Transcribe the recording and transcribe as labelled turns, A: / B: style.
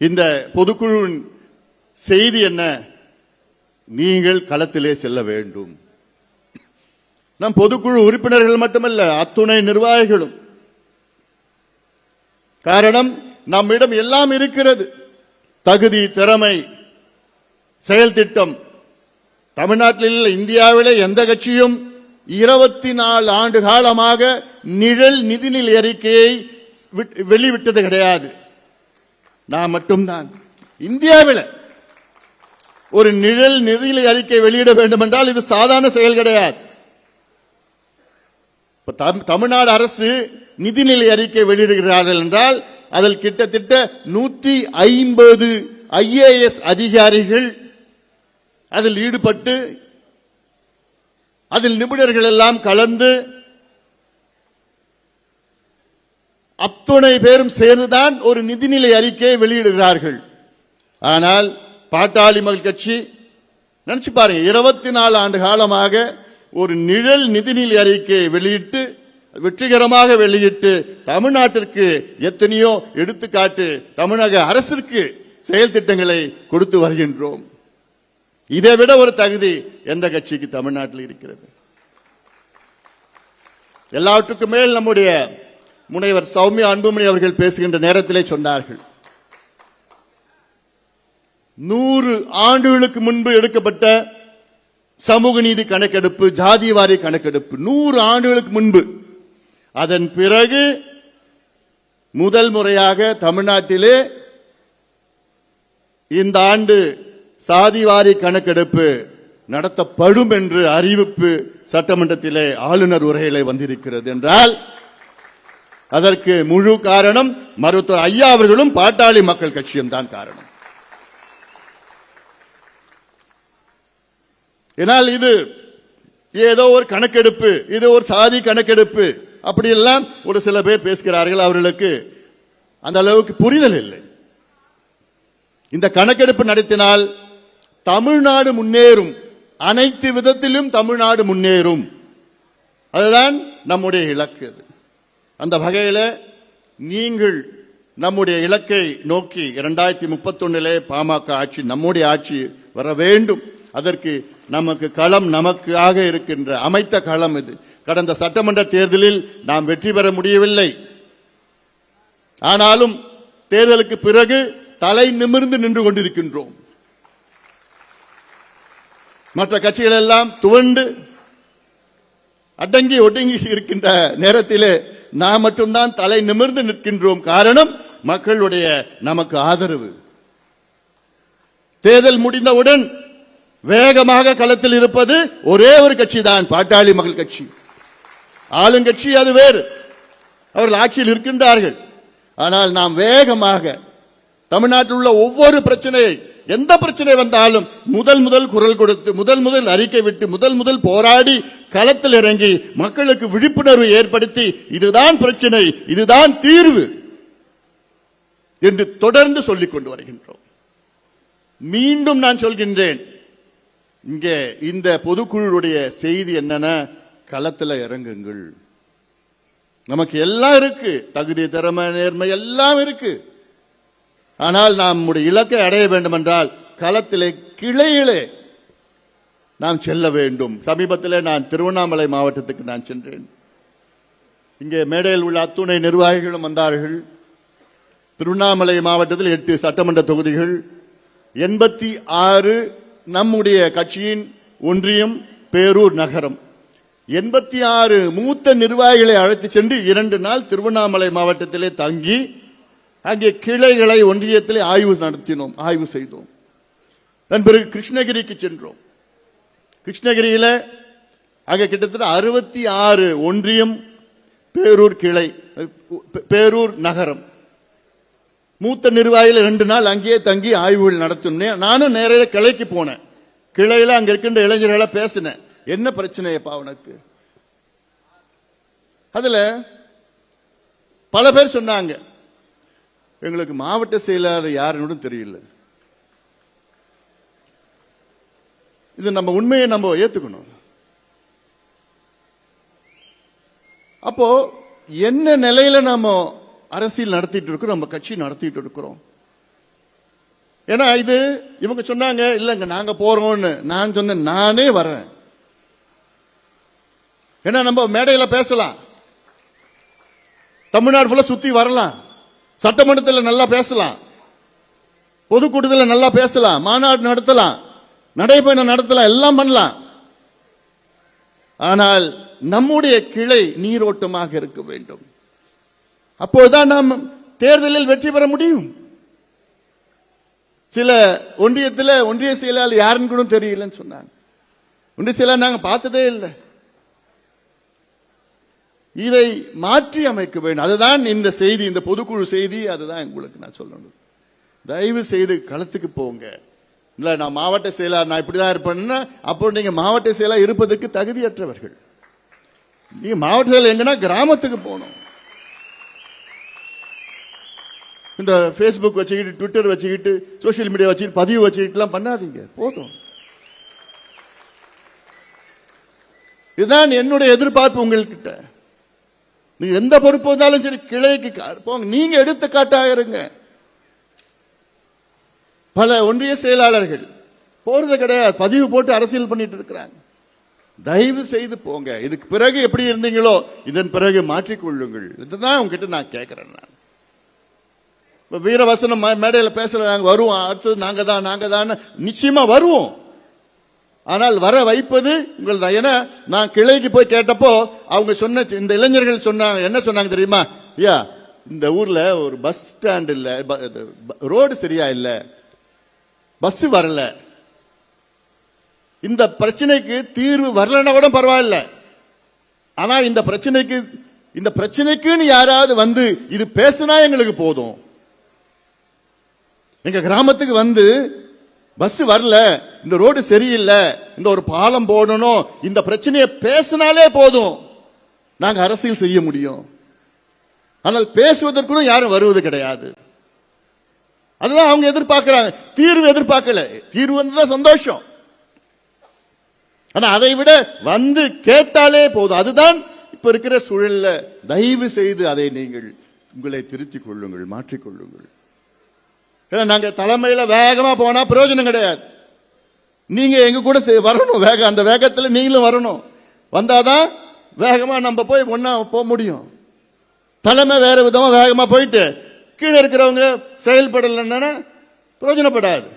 A: இந்த பொதுக்குழுவின் செய்தி என்ன? நீங்கள் களத்திலே செல்ல வேண்டும். நம் பொதுக்குழு உறுப்பினர்கள் மட்டுமல்ல, அத்துணை நிர்வாகிகளும். காரணம், நம்மிடம் எல்லாம் இருக்கிறது. தகுதி, திறமை, செயல் திட்டம். தமிழ்நாட்டில், இந்தியாவிலே எந்த கட்சியும் 24 ஆண்டு காலமாக நிழல் நிதிநிலை அறிக்கையை வெளிவிட்டது கிடையாது. நான் மட்டும்தான். இந்தியாவில் ஒரு நிழல் நிதிநிலை அறிக்கை வெளியிட வேண்டும் என்றால் இது சாதாரண செயல் கிடையாது. தமிழ்நாடு அரசு நிதிநிலை அறிக்கை வெளியிடுகிறார்கள் என்றால் அதில் கிட்டத்தட்ட 150 IAS அதிகாரிகள் அதில் ஈடுபட்டு, அதில் நிபுணர்கள் எல்லாம் கலந்து, அத்துணை பேரும் சேர்ந்துதான் ஒரு நிதிநிலை அறிக்கையை வெளியிடுகிறார்கள். ஆனால் பாட்டாளி மக்கள் கட்சி நினைச்சு பாருங்க, 24 ஆண்டு காலமாக ஒரு நிழல் நிதிநிலை அறிக்கையை வெளியிட்டு, வெற்றிகரமாக வெளியிட்டு, தமிழ்நாட்டிற்கு எத்தனையோ எடுத்துக்காட்டு தமிழக அரசிற்கு செயல் திட்டங்களை கொடுத்து வருகின்றோம். இதை விட ஒரு தகுதி எந்த கட்சிக்கு தமிழ்நாட்டில் இருக்கிறது? எல்லாவற்றுக்கும் மேல் நம்முடைய முனைவர் சௌமியா அன்புமணி அவர்கள் பேசுகின்ற நேரத்திலே சொன்னார்கள், 100 ஆண்டுகளுக்கு முன்பு எடுக்கப்பட்ட சமூக நீதி கணக்கெடுப்பு, ஜாதிவாரி கணக்கெடுப்பு 100 ஆண்டுகளுக்கு முன்பு. அதன் பிறகு முதல் முறையாக தமிழ்நாட்டிலே இந்த ஆண்டு சாதிவாரி கணக்கெடுப்பு நடத்தப்படும் என்று அறிவிப்பு சட்டமன்றத்திலே ஆளுநர் உரையிலே வந்திருக்கிறது என்றால் அதற்கு முழு காரணம் மருத்துவர் ஐயா அவர்களும் பாட்டாளி மக்கள் கட்சியும் தான் காரணம். ஏனால் இது ஏதோ ஒரு கணக்கெடுப்பு, இது ஒரு சாதி கணக்கெடுப்பு அப்படியெல்லாம் ஒரு சில பேர் பேசுகிறார்கள். அவர்களுக்கு அந்த அளவுக்கு புரிதல் இல்லை. இந்த கணக்கெடுப்பு நடத்தினால் தமிழ்நாடு முன்னேறும், அனைத்து விதத்திலும் தமிழ்நாடு முன்னேறும். அதுதான் நம்முடைய இலக்கு. அந்த வகையில் நீங்கள் நம்முடைய இலக்கை நோக்கி 2031 பாமக ஆட்சி, நம்முடைய ஆட்சி வர வேண்டும். அதற்கு நமக்கு களம், நமக்காக இருக்கின்ற அமைத்த களம் இது. கடந்த சட்டமன்ற தேர்தலில் நாம் வெற்றி பெற முடியவில்லை. ஆனாலும் தேர்தலுக்கு பிறகு தலை நிமிர்ந்து நின்று கொண்டிருக்கின்றோம். மற்ற கட்சிகள் எல்லாம் துவண்டு அடங்கி ஒடுங்கி இருக்கின்ற நேரத்திலே நாம் மட்டும்தான் தலை நிமிர்ந்து நிற்கின்றோம். காரணம், மக்களுடைய நமக்கு ஆதரவு. தேர்தல் முடிந்தவுடன் வேகமாக களத்தில் இருப்பது ஒரே ஒரு கட்சி தான், பாட்டாளி மக்கள் கட்சி. ஆளுங்கட்சி அது வேறு, அவர்கள் ஆட்சியில் இருக்கின்றார்கள். ஆனால் நாம் வேகமாக தமிழ்நாட்டில் உள்ள ஒவ்வொரு பிரச்சனையை, எந்த பிரச்சனை வந்தாலும் முதல் குரல் கொடுத்து, முதல் அறிக்கை விட்டு, முதல் போராடி களத்தில் இறங்கி மக்களுக்கு விழிப்புணர்வு ஏற்படுத்தி, இதுதான் பிரச்சனை, இதுதான் தீர்வு என்று தொடர்ந்து சொல்லிக் கொண்டு வருகின்றோம். மீண்டும் நான் சொல்கின்றேன், இங்கே இந்த பொதுக்குழுவுடைய செய்தி என்னன்னா, களத்தில் இறங்குங்கள். நமக்கு எல்லாம் இருக்கு, தகுதி, திறமை, நேர்மை எல்லாம் இருக்கு. ஆனால் நம்முடைய இலக்கை அடைய வேண்டும் என்றால் களத்திலே, கிளையிலே நாம் செல்ல வேண்டும். சமீபத்தில் நான் திருவண்ணாமலை மாவட்டத்துக்கு நான் சென்றேன். இங்கே மேடையில் உள்ள அத்துணை நிர்வாகிகளும் வந்தார்கள். திருவண்ணாமலை மாவட்டத்தில் 8 சட்டமன்ற தொகுதிகள், 86 நம்முடைய கட்சியின் ஒன்றியம், பேரூர் நகரம். 86 மூத்த நிர்வாகிகளை அழைத்து சென்று 2 நாள் திருவண்ணாமலை மாவட்டத்திலே தங்கி அங்கே கிளைகளை ஒன்றியத்திலே ஆய்வு நடத்தினோம், ஆய்வு செய்தோம். அதன் பிறகு கிருஷ்ணகிரிக்கு சென்றோம். கிருஷ்ணகிரியில அங்கே கிட்டத்தட்ட 66 ஒன்றியம், பேரூர் கிளை, பேரூர் நகரம். மூத்த நிர்வாகிகள் 2 நாள் அங்கேயே தங்கி ஆய்வுகள் நடத்தினேன். நானும் நேரே கிளைக்கு போனேன். கிளையில அங்க இருக்கின்ற இளைஞர்களை பேசினேன், என்ன பிரச்சனைப்பா உனக்கு? அதுல பல பேர் சொன்னாங்க, எங்களுக்கு மாவட்ட செயலாளர் யாருன்னு தெரியல. இது நம்ம உண்மையை நம்ம ஏத்துக்கணும். அப்போ என்ன நிலையில நாம அரசியல் நடத்திட்டு இருக்கிறோம், நம்ம கட்சி நடத்திட்டு இருக்கிறோம். ஏன்னா இது இவங்க சொன்னாங்க இல்லங்க நாங்க போறோம்னு. நான் சொன்னேன் நானே வரேன். ஏன்னா நம்ம மேடையில பேசலாம், தமிழ்நாடு ஃபுல்லா சுத்தி வரலாம், சட்டமன்றத்தில் நல்லா பேசலாம், பொதுக்கூட்டத்தில் நல்லா பேசலாம், மாநாடு நடத்தலாம், நடைபயணம் நடத்தலாம், எல்லாம் பண்ணலாம். ஆனால் நம்முடைய கிளை நீரோட்டமாக இருக்க வேண்டும். அப்போதுதான் நாம் தேர்தலில் வெற்றி பெற முடியும். சில ஒன்றியத்தில் ஒன்றிய செயலாளர் யாருன்னு கூட தெரியலன்னு சொன்னாங்க. ஒன்றிய செயலாளர் நாங்க பார்த்ததே இல்லை. இதை மாற்றி அமைக்க வேண்டும். அதுதான் இந்த செய்தி, இந்த பொதுக்குழு செய்தி. அதுதான் உங்களுக்கு நான் சொல்லணும். தயவு செய்து களத்துக்கு போங்க. இல்ல நான் மாவட்ட செயலாளர் நான் இப்படிதான் இருப்பேன்னா அப்போ நீங்க மாவட்ட செயலாளர் இருப்பதற்கு தகுதியற்றவர்கள். நீங்க மாவட்ட செயலாளர் எங்கன்னா கிராமத்துக்கு போகணும். இந்த பேஸ்புக் வச்சுக்கிட்டு, ட்விட்டர் வச்சுக்கிட்டு, சோசியல் மீடியா வச்சுக்கிட்டு, பதிவு வச்சுக்கிட்டுலாம் பண்ணாதீங்க. போதும். இதுதான் என்னுடைய எதிர்பார்ப்பு உங்கள்கிட்ட. நீங்க எந்த பொறுப்பு வந்தாலும் சரி கிளைக்கு போங்க. நீங்க எடுத்துக்காட்டாக இருங்க. பல ஒன்றிய செயலாளர்கள் போறது கிடையாது, பதிவு போட்டு அரசியல் பண்ணிட்டு இருக்கிறாங்க. தயவு செய்து போங்க. இதுக்கு பிறகு எப்படி இருந்தீங்களோ இதன் பிறகு மாற்றிக்கொள்ளுங்கள். இதுதான் உங்ககிட்ட நான் கேட்கிறேன். நான் வீரவசனம் மேடையில் பேசல, நாங்க வருவோம், அடுத்தது நாங்க தான் நிச்சயமா வருவோம். ஆனால் வர வைப்பது உங்கள் தான். ஏன்னா நான் கிளைக்கு போய் கேட்டப்போ அவங்க சொன்ன, இந்த இளைஞர்கள் சொன்னாங்க, என்ன சொன்னாங்க தெரியுமா? ஐயா இந்த ஊர்ல ஒரு பஸ் ஸ்டாண்ட் இல்ல, ரோடு சரியா இல்ல, பஸ் வரல, இந்த பிரச்சனைக்கு தீர்வு வரலன்னா கூட பரவாயில்ல, ஆனா இந்த பிரச்சனைக்குன்னு யாராவது வந்து இது பேசினா எங்களுக்கு போதும். எங்க கிராமத்துக்கு வந்து பஸ் வரல, இந்த ரோடு சரியில்லை, இந்த ஒரு பாலம் போடணும், இந்த பிரச்சனையை பேசினாலே போதும், நாங்க அரசியல் செய்ய முடியும். ஆனால் பேசுவதற்கும் யாரும் வருவது கிடையாது. அதுதான் அவங்க எதிர்பார்க்கிறாங்க. தீர்வு எதிர்பார்க்கல. தீர்வு வந்ததான் சந்தோஷம். ஆனா அதை விட வந்து கேட்டாலே போதும். அதுதான் இப்ப இருக்கிற சூழல்ல. தயவு செய்து அதை நீங்கள் உங்களை திருத்திக் கொள்ளுங்கள், மாற்றிக்கொள்ளுங்கள். நாங்க தலைமையில வேகமா போனா பிரயோஜனம் கிடையாது. நீங்க எங்க கூட வரணும். வேகம், அந்த வேகத்துல நீங்களும் வரணும். வந்தாதான் வேகமா நம்ம போய் ஒன்னா போக முடியும். தலைமை வேற விதமா வேகமா போயிட்டு கீழே இருக்கிறவங்க செயல்படலைன்னா பிரயோஜனப்படாது.